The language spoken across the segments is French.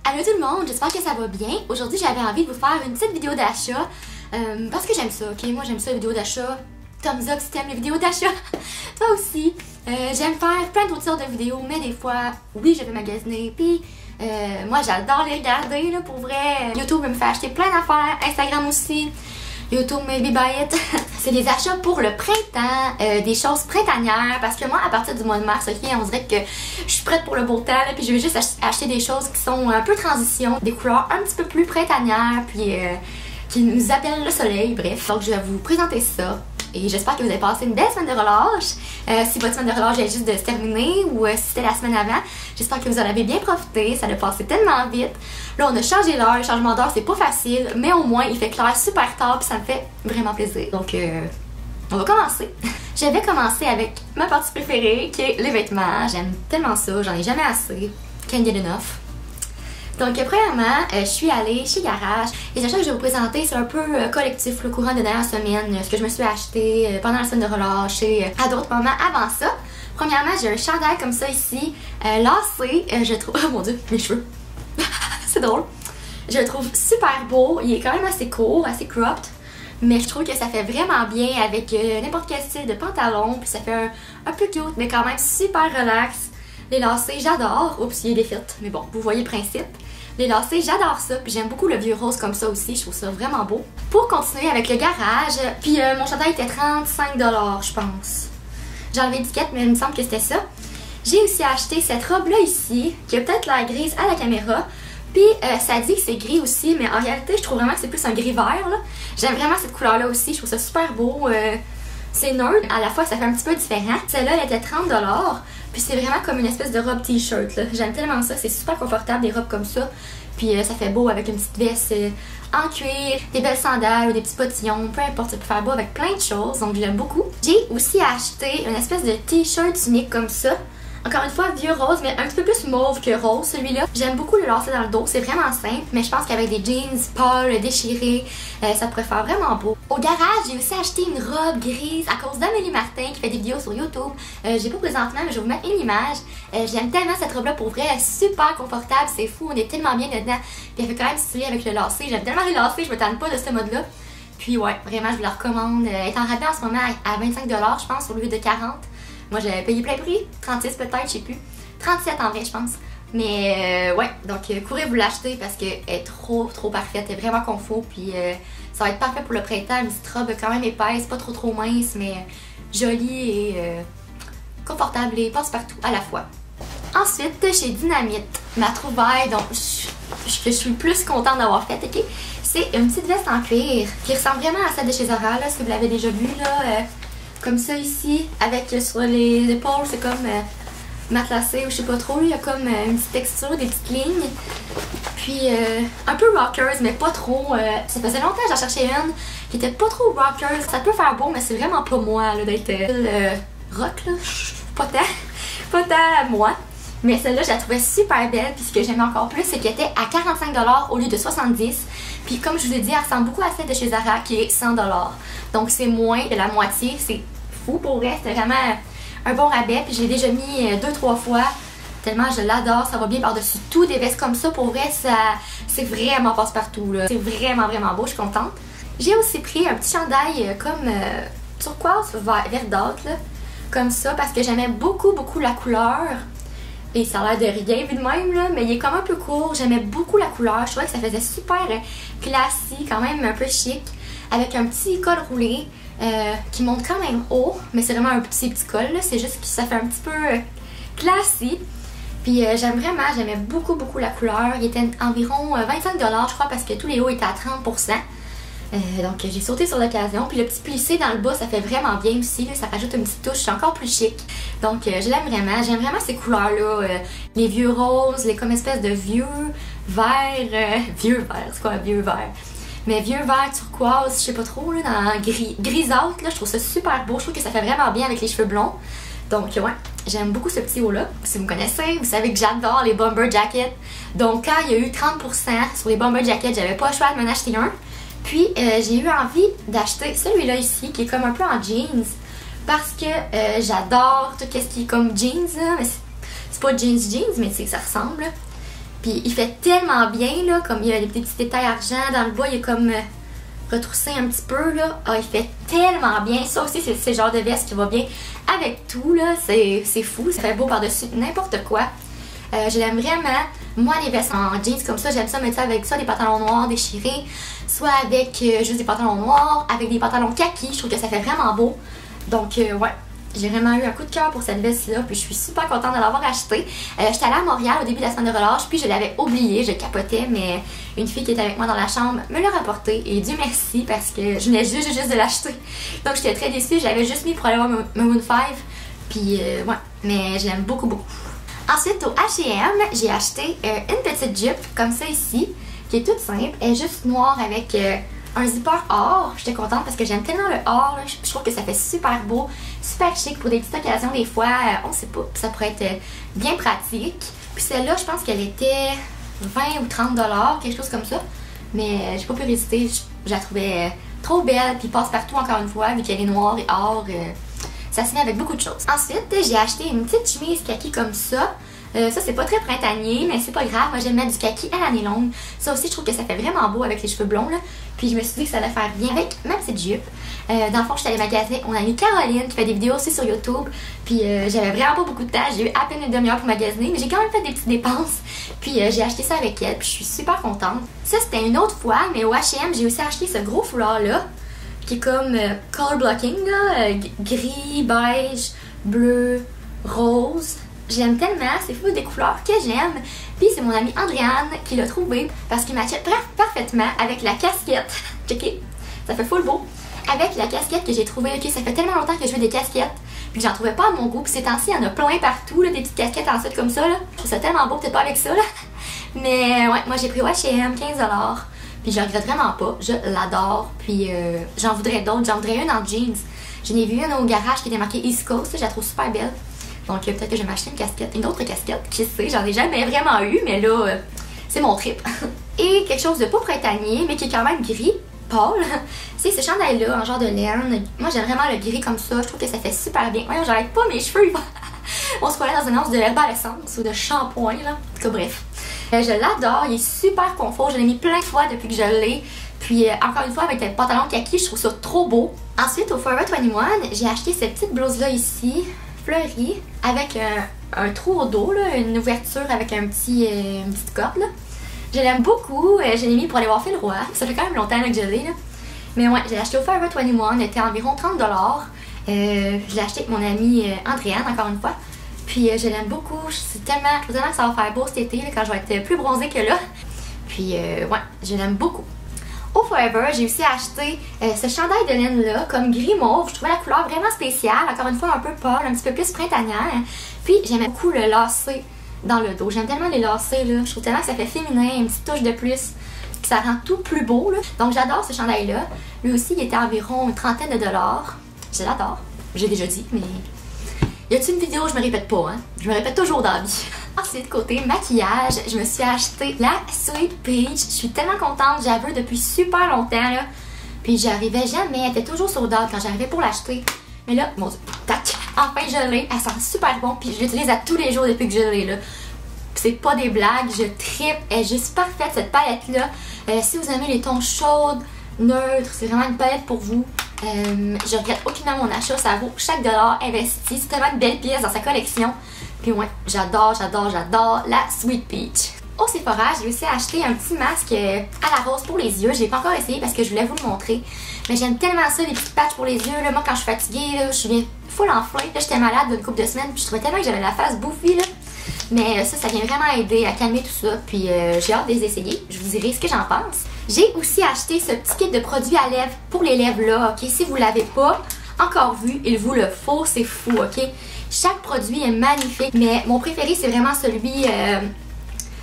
Allô tout le monde, j'espère que ça va bien. Aujourd'hui, j'avais envie de vous faire une petite vidéo d'achat parce que j'aime ça, ok? Moi, j'aime ça, les vidéos d'achat. Thumbs up si t'aimes les vidéos d'achat. Toi aussi. J'aime faire plein d'autres sortes de vidéos, mais des fois, oui, je vais magasiner. Puis, moi, j'adore les regarder, là, pour vrai. YouTube me fait acheter plein d'affaires. Instagram aussi. YouTube, maybe buy it. C'est des achats pour le printemps, des choses printanières. Parce que moi, à partir du mois de mars, ok, on dirait que je suis prête pour le beau temps. Là, puis je vais juste acheter des choses qui sont un peu transition, des couleurs un petit peu plus printanières, puis qui nous appellent le soleil. Bref, donc je vais vous présenter ça. Et j'espère que vous avez passé une belle semaine de relâche. Si votre semaine de relâche est juste de se terminer ou si c'était la semaine avant, j'espère que vous en avez bien profité. Ça a passé tellement vite. Là, on a changé l'heure. Le changement d'heure, c'est pas facile, mais au moins, il fait clair super tard puis ça me fait vraiment plaisir. Donc, on va commencer. Je vais commencer avec ma partie préférée qui est les vêtements. J'aime tellement ça. J'en ai jamais assez. Can't get enough. Donc, premièrement, je suis allée chez Garage. Les achats que je vais vous présenter, c'est un peu collectif, le courant de dernière semaine, ce que je me suis acheté pendant la semaine de relâche et à d'autres moments avant ça. Premièrement, j'ai un chandail comme ça ici, lacé, je trouve... Oh mon dieu, mes cheveux! C'est drôle! Je le trouve super beau, il est quand même assez court, assez cropped, mais je trouve que ça fait vraiment bien avec n'importe quel style de pantalon, puis ça fait un peu cute, mais quand même super relax. Les lacets, j'adore. Oups, il y a des fettes, mais bon, vous voyez le principe. Les lacets, j'adore ça, puis j'aime beaucoup le vieux rose comme ça aussi, je trouve ça vraiment beau. Pour continuer avec le Garage, puis mon chandail était 35 $, je pense. J'ai enlevé l'étiquette, mais il me semble que c'était ça. J'ai aussi acheté cette robe-là ici, qui a peut-être l'air grise à la caméra, puis ça dit que c'est gris aussi, mais en réalité, je trouve vraiment que c'est plus un gris vert, là. J'aime vraiment cette couleur-là aussi, je trouve ça super beau. C'est nerd, à la fois ça fait un petit peu différent. Celle-là, elle était 30 $. Puis c'est vraiment comme une espèce de robe t-shirt. J'aime tellement ça, c'est super confortable des robes comme ça. Puis ça fait beau avec une petite veste en cuir, des belles sandales ou des petits bottillons, peu importe, ça peut faire beau avec plein de choses, donc je l'aime beaucoup. J'ai aussi acheté une espèce de t-shirt unique comme ça. Encore une fois, vieux rose, mais un petit peu plus mauve que rose, celui-là. J'aime beaucoup le lacet dans le dos, c'est vraiment simple, mais je pense qu'avec des jeans pâles, déchirés, ça pourrait faire vraiment beau. Au Garage, j'ai aussi acheté une robe grise à cause d'Amélie Martin qui fait des vidéos sur YouTube. J'ai pas présentement, mais je vais vous mettre une image. J'aime tellement cette robe-là, pour vrai, elle est super confortable, c'est fou, on est tellement bien dedans. Puis elle fait quand même stylé avec le lacet. J'aime tellement les lacets, je me tanne pas de ce mode-là. Puis ouais, vraiment, je vous la recommande. Elle est en rabais en ce moment à 25 $, je pense, au lieu de 40 $. Moi, j'avais payé plein prix, 36 peut-être, je sais plus. 37 en vrai, je pense. Mais ouais, donc courez vous l'acheter parce qu'elle est trop parfaite, elle est vraiment confort. Puis ça va être parfait pour le printemps. Une petite robe quand même épaisse, pas trop mince, mais jolie et confortable et passe-partout à la fois. Ensuite, chez Dynamite, ma trouvaille, donc je suis plus contente d'avoir faite, ok? C'est une petite veste en cuir qui ressemble vraiment à celle de chez Zara, là, si vous l'avez déjà vue, là. Comme ça ici, avec sur les épaules, c'est comme matelassé ou je sais pas trop, il y a comme une petite texture, des petites lignes. Puis un peu rockers, mais pas trop. Ça faisait longtemps que j'en cherchais une qui était pas trop rockers. Ça peut faire beau, mais c'est vraiment pas moi d'être rock là. Pas tant moi. Mais celle-là, je la trouvais super belle. Puis ce que j'aimais encore plus, c'est qu'elle était à 45 $ au lieu de 70 $. Puis comme je vous ai dit, elle ressemble beaucoup à celle de chez Zara qui est 100 $. Donc c'est moins de la moitié. C'est fou pour vrai. C'était vraiment un bon rabais. Puis je l'ai déjà mis 2-3 fois. Tellement je l'adore. Ça va bien par-dessus tout. Des vestes comme ça, pour vrai, c'est vraiment passe-partout. C'est vraiment beau. Je suis contente. J'ai aussi pris un petit chandail comme turquoise vert d'ocre. Comme ça. Parce que j'aimais beaucoup la couleur. Et ça a l'air de rien vu de même, là, mais il est comme un peu court. J'aimais beaucoup la couleur. Je trouvais que ça faisait super classique, quand même un peu chic. Avec un petit col roulé qui monte quand même haut. Mais c'est vraiment un petit col, c'est juste que ça fait un petit peu classique. Puis j'aimais beaucoup la couleur. Il était environ 25 $, je crois, parce que tous les hauts étaient à 30%. Donc j'ai sauté sur l'occasion. Puis le petit plissé dans le bas, ça fait vraiment bien aussi. Là, ça rajoute une petite touche, c'est encore plus chic. Donc je l'aime vraiment. J'aime vraiment ces couleurs-là. Les vieux roses, les comme espèce de vieux vert. Vieux vert, c'est quoi un vieux vert? Mais vieux vert turquoise, je sais pas trop, là, dans grisâtre, là, je trouve ça super beau. Je trouve que ça fait vraiment bien avec les cheveux blonds. Donc ouais, j'aime beaucoup ce petit haut-là. Si vous me connaissez, vous savez que j'adore les bomber jackets. Donc quand il y a eu 30% sur les bomber jackets, j'avais pas le choix de m'en acheter un. Puis j'ai eu envie d'acheter celui-là ici, qui est comme un peu en jeans. Parce que j'adore tout ce qui est comme jeans, là. Mais c'est pas jeans, mais tu sais, ça ressemble. Puis il fait tellement bien, là, comme il y a des petits détails argent dans le bas, il est comme retroussé un petit peu, là. Ah, il fait tellement bien. Ça aussi, c'est le genre de veste qui va bien avec tout, là. C'est fou, ça fait beau par-dessus n'importe quoi. Je l'aime vraiment. Moi, les vestes en jeans comme ça, j'aime ça mettre ça avec ça, des pantalons noirs déchirés, soit avec juste des pantalons noirs, avec des pantalons kaki. Je trouve que ça fait vraiment beau. Donc, ouais. J'ai vraiment eu un coup de cœur pour cette veste-là, puis je suis super contente de l'avoir achetée. J'étais allée à Montréal au début de la semaine de relâche, puis je l'avais oubliée, je capotais, mais une fille qui était avec moi dans la chambre me l'a rapportée, et Dieu merci, parce que je venais juste de l'acheter. Donc j'étais très déçue, je l'avais juste mis pour aller voir Maroon 5, puis ouais, mais je l'aime beaucoup, beaucoup. Ensuite, au H&M, j'ai acheté une petite jupe, comme ça ici, qui est toute simple, elle est juste noire avec un zipper or. J'étais contente parce que j'aime tellement le or, là. Je trouve que ça fait super beau, super chic pour des petites occasions des fois, on sait pas, ça pourrait être bien pratique. Puis celle-là, je pense qu'elle était 20 ou 30 $, quelque chose comme ça, mais j'ai pas pu résister, je la trouvais trop belle, puis passe partout encore une fois, vu qu'elle est noire et or, ça se met avec beaucoup de choses. Ensuite, j'ai acheté une petite chemise kaki comme ça. Ça, c'est pas très printanier, mais c'est pas grave. Moi, j'aime mettre du kaki à l'année longue. Ça aussi, je trouve que ça fait vraiment beau avec les cheveux blonds, là. Puis je me suis dit que ça allait faire bien avec ma petite jupe. Dans le fond, je suis allée magasiner. On a mis Caroline qui fait des vidéos aussi sur YouTube. Puis j'avais vraiment pas beaucoup de temps. J'ai eu à peine une demi-heure pour magasiner, mais j'ai quand même fait des petites dépenses. Puis j'ai acheté ça avec elle. Puis je suis super contente. Ça, c'était une autre fois, mais au H&M, j'ai aussi acheté ce gros foulard-là, qui est comme color blocking, là. Gris, beige, bleu, rose. Je l'aime tellement, c'est fou des couleurs que j'aime. Puis c'est mon amie Andréane qui l'a trouvé parce qu'il matchait parfaitement avec la casquette. Checkez, ça fait full beau. Avec la casquette que j'ai trouvée, ok, ça fait tellement longtemps que je veux des casquettes. Puis j'en trouvais pas à mon goût. Puis ces temps-ci, il y en a plein partout, là, des petites casquettes en set comme ça, là. Je trouve ça tellement beau, peut-être pas avec ça, là. Mais ouais, moi j'ai pris au H&M 15 $. Puis je regrette vraiment pas, je l'adore. Puis j'en voudrais d'autres, j'en voudrais une en jeans. J'en ai vu une au garage qui était marquée East Coast, je la trouve super belle. Donc peut-être que je vais m'acheter une casquette, une autre casquette, qui sait, j'en ai jamais vraiment eu, mais là, c'est mon trip. Et quelque chose de pas printanier, mais qui est quand même gris, pâle, c'est ce chandail-là en genre de laine. Moi j'aime vraiment le gris comme ça, je trouve que ça fait super bien. Voyons, j'arrête pas mes cheveux, on se croirait dans une annonce de l'herbe à l'essence ou de shampoing, là. En tout cas, bref. Je l'adore, il est super confort, je l'ai mis plein de fois depuis que je l'ai. Puis encore une fois, avec le pantalon kaki, je trouve ça trop beau. Ensuite, au Forever 21, j'ai acheté cette petite blouse-là ici, fleurie, avec un trou au dos, là, une ouverture avec une petite corde, là. Je l'aime beaucoup, je l'ai mis pour aller voir Phil Roy, ça fait quand même longtemps là, que je l'ai, là. Mais ouais, j'ai acheté au Forever 21, elle était environ 30 $. Je l'ai acheté avec mon amie Andréane, encore une fois. Puis je l'aime beaucoup, je trouve tellement que ça va faire beau cet été, là, quand je vais être plus bronzée que là. Puis ouais, je l'aime beaucoup. Au Forever, j'ai aussi acheté ce chandail de laine-là, comme gris mauve. Je trouvais la couleur vraiment spéciale, encore une fois un peu pâle, un petit peu plus printanière. Puis j'aimais beaucoup le lacet dans le dos. J'aime tellement les lacets, là. Je trouve tellement que ça fait féminin, une petite touche de plus, que ça rend tout plus beau, là. Donc j'adore ce chandail-là. Lui aussi, il était environ une trentaine de $. Je l'adore. J'ai déjà dit, mais... Y a-t-il une vidéo où je me répète pas, hein? Je me répète toujours dans la vie. Ensuite, côté maquillage, je me suis acheté la Sweet Peach. Je suis tellement contente, j'avoue, depuis super longtemps, là. Puis j'arrivais jamais, elle était toujours sur date quand j'arrivais pour l'acheter. Mais là, mon Dieu, tac, enfin je l'ai. Elle sent super bon, puis je l'utilise à tous les jours depuis que je l'ai, là. C'est pas des blagues, je trippe. Elle est juste parfaite, cette palette-là. Si vous aimez les tons chauds, neutres, c'est vraiment une palette pour vous. Je regrette aucunement mon achat, ça vaut chaque dollar investi. C'est tellement de belles pièces dans sa collection. Puis ouais, j'adore la Sweet Peach. Au Sephora, j'ai aussi acheté un petit masque à la rose pour les yeux. Je l'ai pas encore essayé parce que je voulais vous le montrer. Mais j'aime tellement ça, les petits patchs pour les yeux. Là. Moi, quand je suis fatiguée, là, je suis bien full enflée. Là, j'étais malade d'une couple de semaines, puis je trouvais tellement que j'avais la face bouffie, là. Mais ça vient vraiment aider à calmer tout ça. Puis j'ai hâte de les essayer. Je vous dirai ce que j'en pense. J'ai aussi acheté ce petit kit de produits à lèvres pour les lèvres là, ok? Si vous l'avez pas encore vu, il vous le faut, c'est fou, ok? Chaque produit est magnifique, mais mon préféré c'est vraiment celui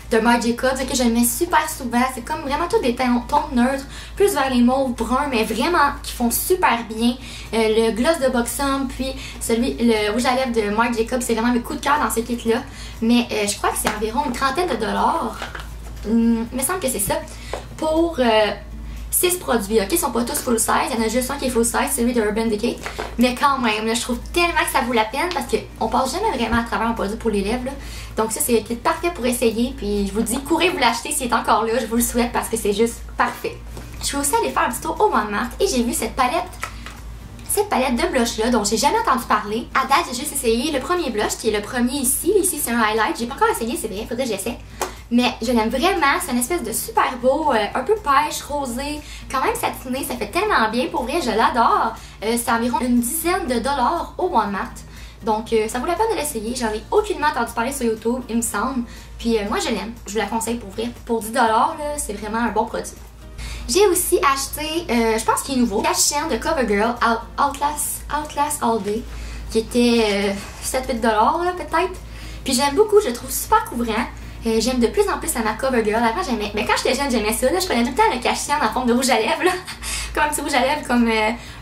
de Marc Jacobs, que je le mets super souvent. C'est comme vraiment tous des tons neutres, plus vers les mauves bruns, mais vraiment qui font super bien. Le gloss de Buxom, puis le rouge à lèvres de Marc Jacobs, c'est vraiment mes coups de cœur dans ce kit-là. Mais je crois que c'est environ une trentaine de $. Il me semble que c'est ça. Pour 6 produits, ok? Ils sont pas tous full size, il y en a juste un qui est full size, celui de Urban Decay. Mais quand même, là, je trouve tellement que ça vaut la peine parce qu'on passe jamais vraiment à travers un produit pour les lèvres. Là. Donc ça, c'est parfait pour essayer. Puis je vous dis, courez vous l'acheter s'il est encore là. Je vous le souhaite parce que c'est juste parfait. Je suis aussi allée faire un petit tour au Walmart et j'ai vu cette palette de blush là dont j'ai jamais entendu parler. À date, j'ai juste essayé le premier blush qui est le premier ici. Ici, c'est un highlight. J'ai pas encore essayé, c'est vrai, faudrait que j'essaie. Mais je l'aime vraiment, c'est une espèce de super beau, un peu pêche, rosé, quand même satiné, ça fait tellement bien, pour vrai, je l'adore. C'est environ une dizaine de dollars au Walmart. Donc ça vaut la peine de l'essayer, j'en ai aucunement entendu parler sur YouTube, il me semble. Puis moi je l'aime, je vous la conseille pour vrai. Pour 10$, c'est vraiment un bon produit. J'ai aussi acheté, je pense qu'il est nouveau, la chaîne de CoverGirl Outlast All Day, qui était 7-8$ peut-être. Puis j'aime beaucoup, je le trouve super couvrant. J'aime de plus en plus à ma CoverGirl. Avant j'aimais, mais quand j'étais jeune j'aimais ça. Là, je prenais tout le temps le cache-cien en forme de rouge à lèvres. Là. Comme un petit rouge à lèvres comme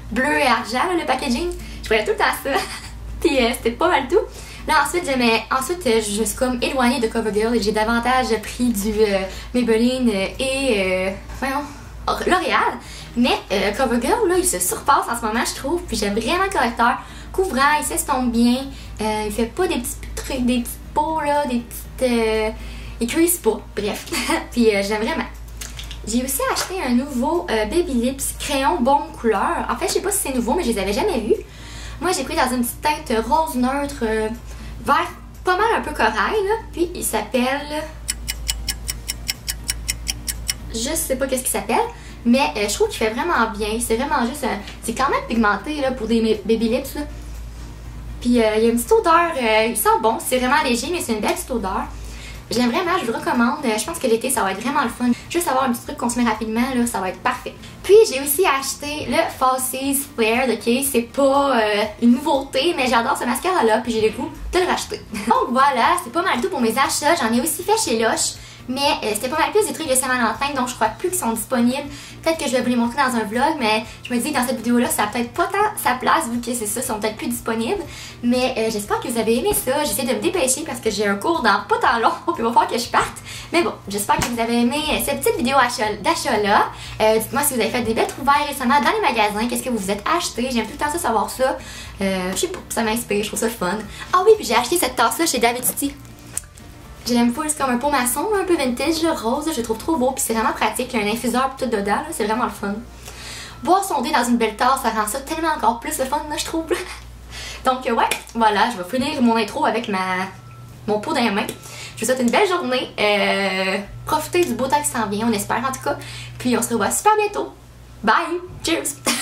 bleu et argent, là, le packaging. Je prenais tout le temps ça. Puis c'était pas mal tout. Là ensuite je suis comme éloignée de CoverGirl et j'ai davantage pris du Maybelline et L'Oréal. Mais CoverGirl là il se surpasse en ce moment je trouve. Puis j'aime vraiment le correcteur. Couvrant, il s'estompe bien. Il fait pas des petits trucs, des petites peaux là, des petites... il crease pas, bref. Puis j'aime vraiment. J'ai aussi acheté un nouveau Baby Lips crayon bombe couleur. En fait, je sais pas si c'est nouveau, mais je les avais jamais vus. Moi, j'ai pris dans une petite teinte rose neutre, vert pas mal un peu corail, là. Puis il s'appelle... je sais pas qu'est-ce qu'il s'appelle, mais je trouve qu'il fait vraiment bien. C'est vraiment juste... c'est quand même pigmenté, là, pour des Baby Lips, là. Puis il y a une petite odeur, il sent bon, c'est vraiment léger, mais c'est une belle petite odeur. J'aime vraiment, je vous le recommande. Je pense que l'été, ça va être vraiment le fun. Juste avoir un petit truc qu'on se met rapidement, là, ça va être parfait. Puis j'ai aussi acheté le Falsies Flared, ok? C'est pas une nouveauté, mais j'adore ce mascara-là, puis j'ai le goût de le racheter. Donc voilà, c'est pas mal tout pour mes achats. J'en ai aussi fait chez Lush. Mais c'était pas mal plus des trucs de Saint-Valentin, donc je crois plus qu'ils sont disponibles. Peut-être que je vais vous les montrer dans un vlog, mais je me dis que dans cette vidéo-là, ça a peut-être pas tant sa place, vu que c'est ça, ils sont peut-être plus disponibles. Mais j'espère que vous avez aimé ça. J'essaie de me dépêcher parce que j'ai un cours dans pas tant long, puis il va falloir que je parte. Mais bon, j'espère que vous avez aimé cette petite vidéo d'achat-là. Dites-moi si vous avez fait des belles trouvailles récemment dans les magasins, qu'est-ce que vous vous êtes acheté. J'aime tout le temps ça savoir ça. Je sais pas, ça m'inspire, je trouve ça fun. Ah oui, puis j'ai acheté cette tasse-là chez David City. Je l'aime full, c'est comme un pot maçon, un peu vintage, rose, je le trouve trop beau, puis c'est vraiment pratique, il y a un infuseur tout dedans, c'est vraiment le fun. Boire son thé dans une belle tasse, ça rend ça tellement encore plus le fun, là, je trouve. Donc ouais, voilà, je vais finir mon intro avec mon pot dans les mains. Je vous souhaite une belle journée, profitez du beau temps qui s'en vient, on espère en tout cas, puis on se revoit super bientôt. Bye! Cheers!